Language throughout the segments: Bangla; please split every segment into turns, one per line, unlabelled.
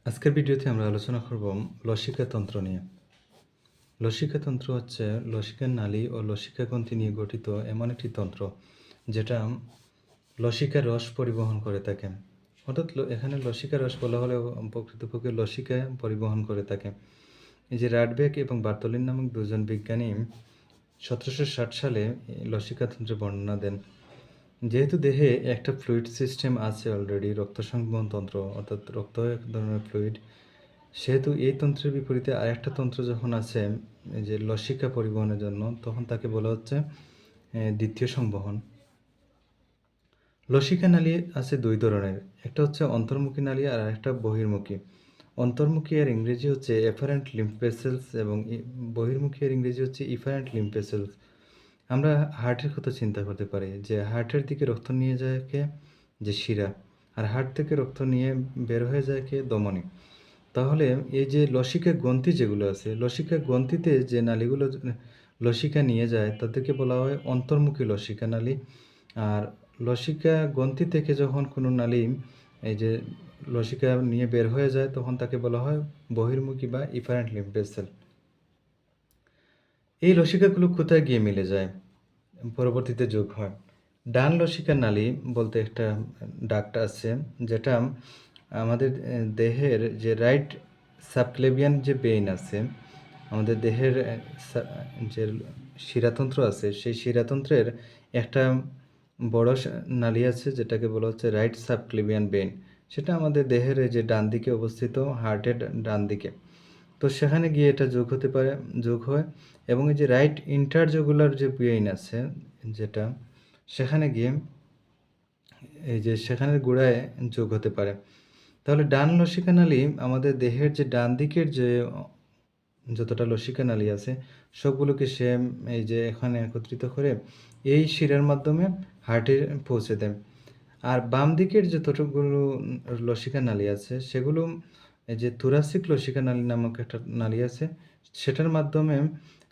আজকের ভিডিওতে আমরা আলোচনা করব লসিকাতন্ত্র নিয়ে। লসিকাতন্ত্র হচ্ছে লসিকার নালী ও লসিকাগ্রন্থি নিয়ে গঠিত এমন একটি তন্ত্র যেটা লসিকার রস পরিবহন করে থাকে। অর্থাৎ এখানে লসিকার রস বলা হলেও প্রকৃতপক্ষে লসিকা পরিবহন করে থাকে। এই যে রাডবেক এবং বার্তলিন নামক দুজন বিজ্ঞানী 1760 সালে লসিকাতন্ত্রের বর্ণনা দেন। যেহেতু দেহে একটা ফ্লুইড সিস্টেম আছে অলরেডি, রক্ত সংবহন তন্ত্র অর্থাৎ রক্ত এক ধরনের ফ্লুইড, সেহেতু এই তন্ত্রের বিপরীতে আরেকটা তন্ত্র যখন আছে এই যে লসিকা পরিবহনের জন্য, তখন তাকে বলা হচ্ছে দ্বিতীয় সংবহন। লসিকা নালী আছে দুই ধরনের, একটা হচ্ছে অন্তর্মুখী নালী আর একটা বহির্মুখী। অন্তর্মুখী এর ইংরেজি হচ্ছে এফারেন্ট লিম্ফ ভেসেলস এবং বহির্মুখী এর ইংরেজি হচ্ছে ইফারেন্ট লিম্ফ ভেসেলস। আমরা হার্টের কথা চিন্তা করতে পারি যে হার্টের দিকে রক্ত নিয়ে যায় কে, যে শিরা, আর হার্ট থেকে রক্ত নিয়ে বের হয়ে যায় কে, ধমনী। তাহলে এই যে লসিকা গ্রন্থি যেগুলো আছে, লসিকা গ্রন্থিতে যে নালীগুলো লসিকা নিয়ে যায় তাদেরকে বলা হয় অন্তর্মুখী লসিকা নালী। আর লসিকা গ্রন্থি থেকে যখন কোনো নালী এই যে লসিকা নিয়ে বের হয়ে যায় তখন তাকে বলা হয় বহির্মুখী বা ইফারেন্ট লিম্ফ ভেসেল। এই লসিকাগুলো কোথায় গিয়ে মিলে যায়, পরবর্তীতে যোগ হয়। ডান লসিকা নালী বলতে একটা ডাক্ট আছে, যেটা আমাদের দেহের যে রাইট সাবক্লেভিয়ান যে বেইন আছে, আমাদের দেহের যে শিরাতন্ত্র আছে, সেই শিরাতন্ত্রের একটা বড় নালী আছে যেটাকে বলা হচ্ছে রাইট সাবক্লেভিয়ান বেইন। সেটা আমাদের দেহের এই যে ডান দিকে অবস্থিত, হার্টের ডান দিকে। তো সেখানে গিয়ে এটা যোগ হতে পারে, যোগ হয়, এবং এই যে রাইট ইন্টারজুগুলার যে বেইন আছে যেটা, সেখানে গিয়ে এই যে সেখানের গোড়ায় যোগ হতে পারে। তাহলে ডান লসিকা নালী আমাদের দেহের যে ডান দিকের যে যতটা লসিকা নালী আছে সবগুলোকে সে এই যে এখানে একত্রিত করে এই শিরার মাধ্যমে হার্টে পৌঁছে দেয়। আর বাম দিকের যতটুকুগুলো লসিকা নালী আছে সেগুলো এই যে থোরাসিক লসিকা নালী নামক একটা নালী আছে, সেটার মাধ্যমে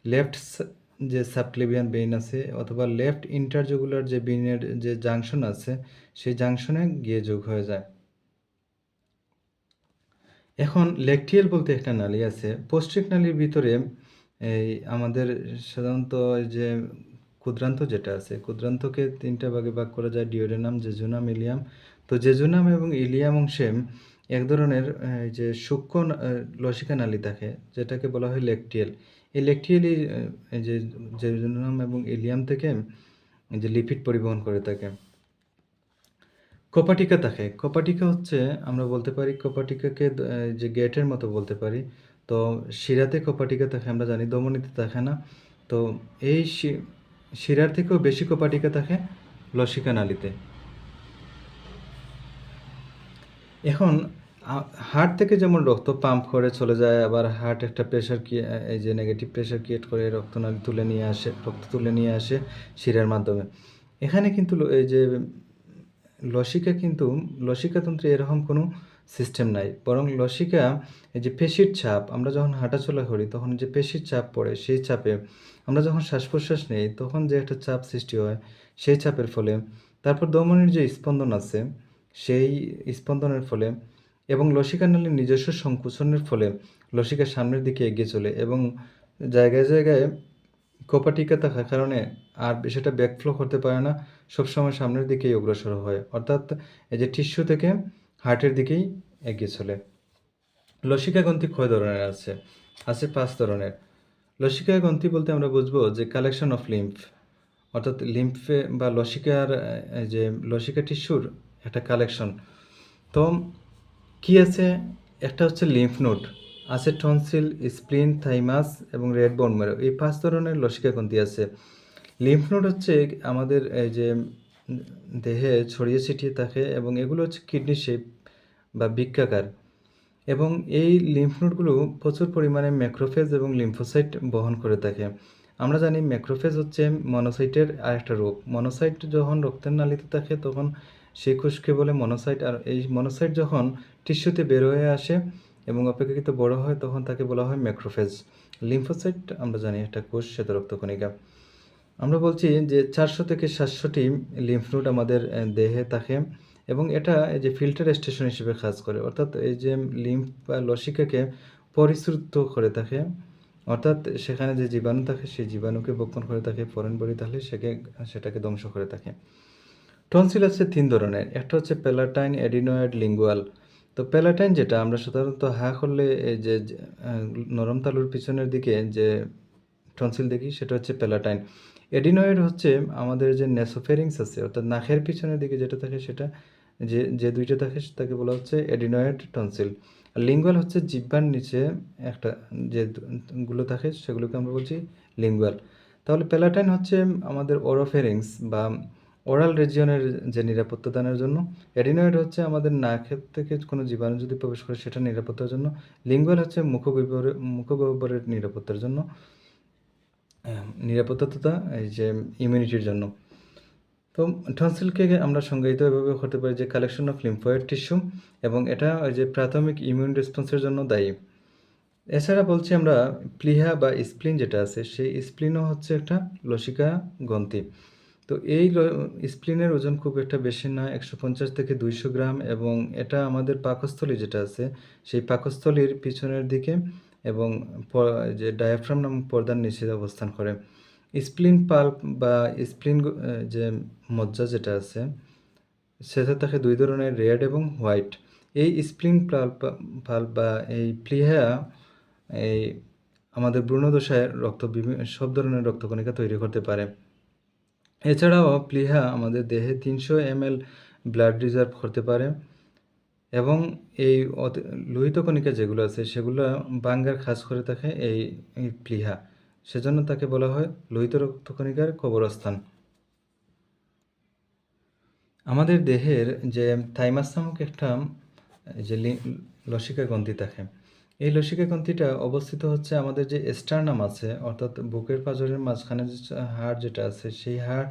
লেফট যে সাবক্লেভিয়ান বেইন আছে অথবা লেফট ইন্টারজুগুলার যে বেইনের যে জাংশন আছে সেই জাংশনে গিয়ে যোগ হয়ে যায়। এখন লেকটিয়াল বলতে একটা নালী আছে। পোস্ট্রিক নালীর ভিতরে এই আমাদের সাধারণত যে ক্ষুদ্রান্ত যেটা আছে, ক্ষুদ্রান্তকে 3টা ভাগে ভাগ করা যায়: ডিওডেনাম, জেজুনাম, ইলিয়াম। তো জেজুনাম এবং ইলিয়াম অংশে এক ধরনের এই যে সূক্ষ্ম লসিকা নালী থাকে যেটাকে বলা হয় লেকটিয়াল। এই লেকটিয়ালই এই যে জেজুনাম এবং ইলিয়াম থেকে এই যে লিপিড পরিবহন করে থাকে। কপাটিকা থাকে। কপাটিকা হচ্ছে, আমরা বলতে পারি কপাটিকাকে যে গেটের মতো বলতে পারি। তো শিরাতে কপাটিকা থাকে আমরা জানি, ধমনীতে থাকে না। তো এই শিরার থেকেও বেশি কপাটিকা থাকে লসিকা নালীতে। এখন হার্ট থেকে যেমন রক্ত পাম্প করে চলে যায়, আবার হার্ট একটা প্রেশার এই যে নেগেটিভ প্রেশার ক্রিয়েট করে রক্তনালী তুলে নিয়ে আসে, রক্ত তুলে নিয়ে আসে শিরার মাধ্যমে। এখানে কিন্তু এই যে লসিকাতন্ত্রে এরকম কোনো সিস্টেম নাই, বরং লসিকা এই যে পেশির চাপ, আমরা যখন হাঁটাচলা করি তখন যে পেশির চাপ পড়ে সেই চাপে, আমরা যখন শ্বাস প্রশ্বাস নেই তখন যে একটা চাপ সৃষ্টি হয় সেই চাপের ফলে, তারপর ধমনীর যে স্পন্দন আছে সেই স্পন্দনের ফলে এবং লসিকা নালীর নিজস্ব সংকোচনের ফলে লসিকা সামনের দিকে এগিয়ে চলে এবং জায়গায় জায়গায় কপাটিকা থাকার কারণে আর সেটা ব্যাকফ্লো করতে পারে না, সবসময় সামনের দিকেই অগ্রসর হয়, অর্থাৎ এই যে টিস্যু থেকে হার্টের দিকেই এগিয়ে চলে। লসিকা গ্রন্থি কয় ধরনের আছে? আছে 5 ধরনের। লসিকা গ্রন্থি বলতে আমরা বুঝবো যে কালেকশন অফ লিম্ফ, অর্থাৎ লিম্ফে বা লসিকার যে লসিকা টিস্যুর একটা কালেকশন। তো কি আছে? একটা হচ্ছে লিম্ফ নোড আছে, টনসিল, স্প্লিন, থাইমাস এবং রেড বোন ম্যারো, এই 5 ধরনের লসিকা গ্রন্থি আছে। লিম্ফ নোড হচ্ছে আমাদের এই যে দেহে ছড়িয়ে ছিটিয়ে থাকে এবং এগুলো হচ্ছে কিডনি শেপ বা বৃক্কাকার, এবং এই লিম্ফ নোডগুলো প্রচুর পরিমাণে ম্যাক্রোফেজ এবং লিম্ফোসাইট বহন করে থাকে। আমরা জানি ম্যাক্রোফেজ হচ্ছে মনোসাইটের আরেকটা রূপ। মনোসাইট যখন রক্তের নালীতে থাকে তখন সেই কোষকে বলে মনোসাইট, আর এই মনোসাইট যখন টিস্যুতে বের হয়ে আসে এবং অপেক্ষাকৃত বড় হয় তখন তাকে বলা হয় ম্যাক্রোফেজ। লিম্ফোসাইট আমরা জানি একটা কোষ, শ্বেত রক্তকণিকা। আমরা বলছি যে 400 থেকে 700টি লিম্ফ নোড আমাদের দেহে থাকে এবং এটা এই যে ফিল্টার স্টেশন হিসেবে কাজ করে। অর্থাৎ এই যে লিম্ফ বা লসিকাকে পরিশ্রুত করে থাকে। অর্থাৎ সেখানে যে জীবাণু থাকে সেই জীবাণুকে ভক্ষণ করে থাকে, ফরেন বডি তাহলে সেটাকে ধ্বংস করে থাকে। টনসিল আছে ৩ ধরনের। একটা হচ্ছে প্যালাটাইন, অ্যাডিনয়েড, লিঙ্গুয়াল। তো প্যালাটাইন যেটা আমরা সাধারণত হা করলে এই যে আ নরম তালুর পিছনের দিকে যে টনসিল দেখি সেটা হচ্ছে প্যালাটাইন। অ্যাডিনয়েড হচ্ছে আমাদের যে নেসোফেরিংস আছে অর্থাৎ নাকের পিছনের দিকে যেটা থাকে সেটা যে ২ টা থাকে তাকে বলা হচ্ছে অ্যাডিনয়েড টনসিল। আর লিঙ্গুয়াল হচ্ছে জিহ্বার নিচে একটা যে গুলো থাকে সেগুলোকে আমরা বলছি লিঙ্গুয়াল। তাহলে প্যালাটাইন হচ্ছে আমাদের ওরোফেরিংস বা ওরাল রিজিয়নের যে নিরাপত্তা দানের জন্য। অ্যাডিনয়েড হচ্ছে আমাদের নাকের থেকে কোনো জীবাণু যদি প্রবেশ করে সেটা নিরাপত্তার জন্য। লিঙ্গুয়াল হচ্ছে মুখগহ্বরের নিরাপত্তার জন্য। নিরাপত্তা তথা এই যে ইমিউনিটির জন্য। তো টনসিলকে আমরা সংজ্ঞায়িত এভাবে করতে পারি যে কালেকশন অফ লিম্ফয়েড টিস্যু এবং এটা ওই যে প্রাথমিক ইমিউন রেসপন্সের জন্য দায়ী। এছাড়া বলছি আমরা প্লিহা বা স্প্লিন যেটা আছে সেই স্প্লিনও হচ্ছে একটা লসিকা গ্রন্থি। তো এই স্প্লিনের ওজন খুব একটা বেশি না, ১৫০ থেকে ২০০ গ্রাম এবং এটা আমাদের পাকস্থলী যেটা আছে সেই পাকস্থলীর পিছনের দিকে এবং যে ডায়াফ্রাম নামক পর্দার নিচে অবস্থান করে। স্প্লিন পাল্প বা স্প্লিন যে মজ্জা যেটা আছে সেটা থাকে ২ ধরনের, রেড এবং হোয়াইট। এই স্প্লিন পাল্প বা এই প্লিহা এই আমাদের ভ্রূণদশায় সব ধরনের রক্তকণিকা তৈরি করতে পারে। এছাড়াও প্লিহা আমাদের দেহে ৩০০ ml ব্লাড রিজার্ভ করতে পারে এবং এই লোহিত কণিকা যেগুলো আছে সেগুলো ভাঙার কাজ করে থাকে এই প্লিহা। সেজন্য তাকে বলা হয় লোহিত রক্তকণিকার কবরস্থান। আমাদের দেহের যে থাইমাস নামক একটা যে লসিকা গ্রন্থি থাকে, এই লসিকা গ্রন্থিটা অবস্থিত হচ্ছে আমাদের যে স্টার্নাম আছে অর্থাৎ বুকের পাঁজরের মাঝখানে যে হাড় যেটা আছে সেই হাড়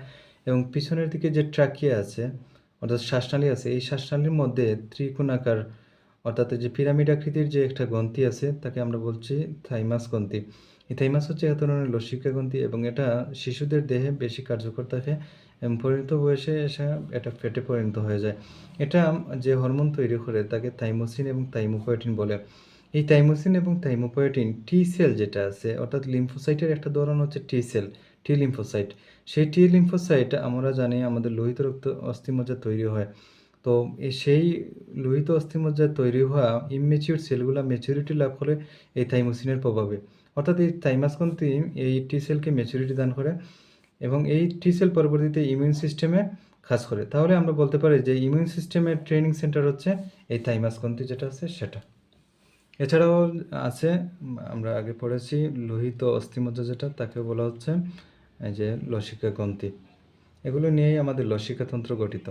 এবং পিছনের দিকে যে ট্রাকিয়া আছে অর্থাৎ শ্বাসনালী আছে এই শ্বাসনালীর মধ্যে ত্রিকোণাকার অর্থাৎ যে পিরামিড আকৃতির যে একটা গ্রন্থি আছে তাকে আমরা বলছি থাইমাস গ্রন্থি। এই থাইমাস হচ্ছে এক ধরনের লসিকা গ্রন্থি এবং এটা শিশুদের দেহে বেশি কার্যকর থাকে এবং পরিণত বয়সে এসে এটা ফ্যাটে পরিণত হয়ে যায়। এটা যে হরমোন তৈরি করে তাকে থাইমোসিন এবং থাইমোপয়েটিন বলে। এই থাইমোসিন এবং থাইমোপয়েটিন টি সেল যেটা আছে অর্থাৎ লিম্ফোসাইটের একটা ধরন হচ্ছে টি সেল, টি লিম্ফোসাইট। সেই টি লিম্ফোসাইট আমরা জানি আমাদের লোহিত রক্ত অস্থিমজ্জা তৈরি হয়। তো সেই লোহিত অস্থিমজ্জায় তৈরি হওয়া ইমম্যাচিউর সেলগুলা ম্যাচুরিটি লাভ করে এই থাইমোসিনের প্রভাবে। অর্থাৎ এই থাইমাস গ্রন্থি এই টি সেলকে ম্যাচুরিটি দান করে এবং এই টি সেল পরবর্তীতে ইমিউন সিস্টেমে কাজ করে। তাহলে আমরা বলতে পারি যে ইমিউন সিস্টেমের ট্রেনিং সেন্টার হচ্ছে এই থাইমাস গ্রন্থি যেটা আছে সেটা। এছাড়াও আছে আমরা আগে পড়েছি লোহিত অস্থিমজ্জা যেটা তাকে বলা হচ্ছে এই যে লসিকা গ্রন্থি। এগুলো নিয়েই আমাদের লসিকাতন্ত্র গঠিত।